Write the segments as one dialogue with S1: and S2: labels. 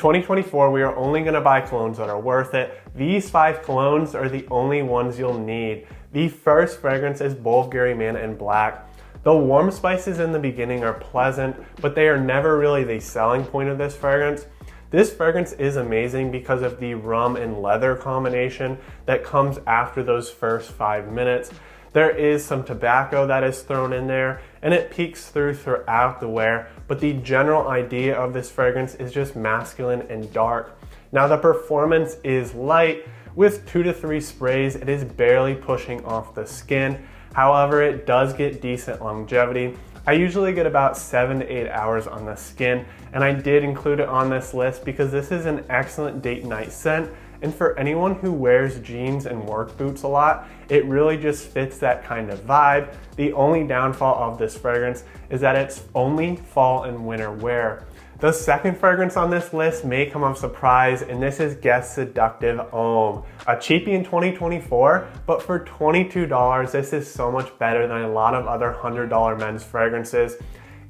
S1: 2024, we are only gonna buy colognes that are worth it. These 5 colognes are the only ones you'll need. The first fragrance is Bulgman Black. The warm spices in the beginning are pleasant, but they are never really the selling point of this fragrance. This fragrance is amazing because of the rum and leather combination that comes after those first 5 minutes. There is some tobacco that is thrown in there, and it peeks throughout the wear, but the general idea of this fragrance is just masculine and dark. Now the performance is light. With 2 to 3 sprays, it is barely pushing off the skin. However, it does get decent longevity. I usually get about 7 to 8 hours on the skin, and I did include it on this list because this is an excellent date night scent. And for anyone who wears jeans and work boots a lot, it really just fits that kind of vibe. The only downfall of this fragrance is that it's only fall and winter wear. The second fragrance on this list may come as a surprise, and this is Guess Seductive Homme. A cheapie in 2024, but for $22, this is so much better than a lot of other $100 men's fragrances.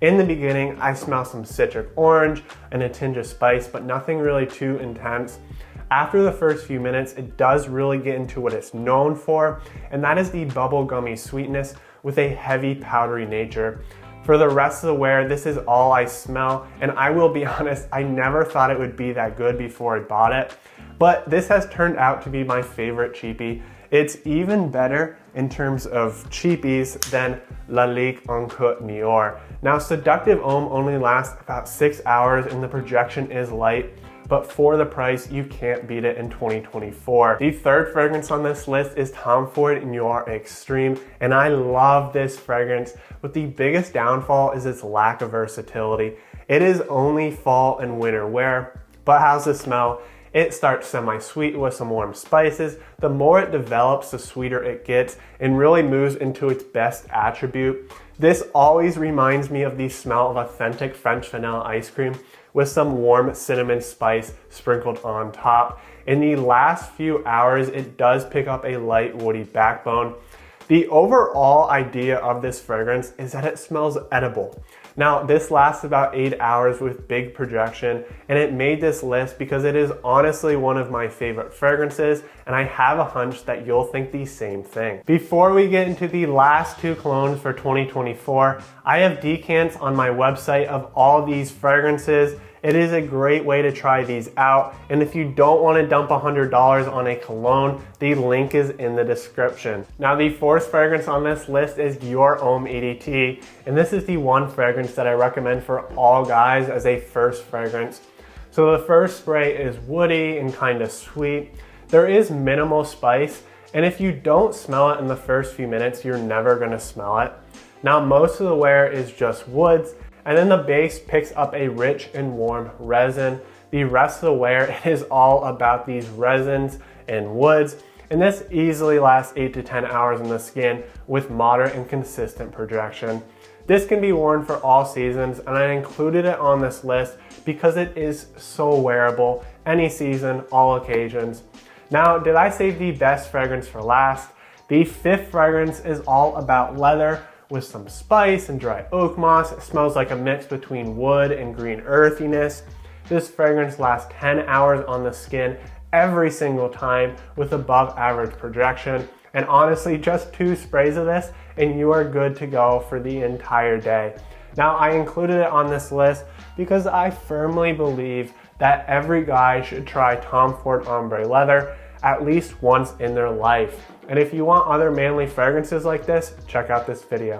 S1: In the beginning, I smell some citric orange and a tinge of spice, but nothing really too intense. After the first few minutes, it does really get into what it's known for, and that is the bubblegummy sweetness with a heavy powdery nature. For the rest of the wear, this is all I smell, and I will be honest, I never thought it would be that good before I bought it, but this has turned out to be my favorite cheapie. It's even better in terms of cheapies than La Ligue en Côte d'Or. Now, Seductive Homme only lasts about 6 hours, and the projection is light, but for the price, you can't beat it in 2024. The third fragrance on this list is Tom Ford Noir Extreme, and I love this fragrance, but the biggest downfall is its lack of versatility. It is only fall and winter wear, but how's it smell? It starts semi-sweet with some warm spices. The more it develops, the sweeter it gets and really moves into its best attribute. This always reminds me of the smell of authentic French vanilla ice cream with some warm cinnamon spice sprinkled on top. In the last few hours, it does pick up a light woody backbone. The overall idea of this fragrance is that it smells edible. Now, this lasts about 8 hours with big projection, and it made this list because it is honestly one of my favorite fragrances, and I have a hunch that you'll think the same thing. Before we get into the last 2 colognes for 2024, I have decants on my website of all these fragrances. It is a great way to try these out, and if you don't want to dump $100 on a cologne, the link is in the description. Now, the fourth fragrance on this list is Your Homme EDT, and this is the one fragrance that I recommend for all guys as a first fragrance. So the first spray is woody and kind of sweet. There is minimal spice, and if you don't smell it in the first few minutes, you're never gonna smell it. Now, most of the wear is just woods, and then the base picks up a rich and warm resin. The rest of the wear is all about these resins and woods, and this easily lasts 8 to 10 hours in the skin with moderate and consistent projection. This can be worn for all seasons, and I included it on this list because it is so wearable, any season, all occasions. Now, did I save the best fragrance for last? The fifth fragrance is all about leather, with some spice and dry oak moss. It smells like a mix between wood and green earthiness. This fragrance lasts 10 hours on the skin every single time with above average projection. And honestly, just 2 sprays of this and you are good to go for the entire day. Now, I included it on this list because I firmly believe that every guy should try Tom Ford Ombre Leather at least once in their life. And if you want other manly fragrances like this, check out this video.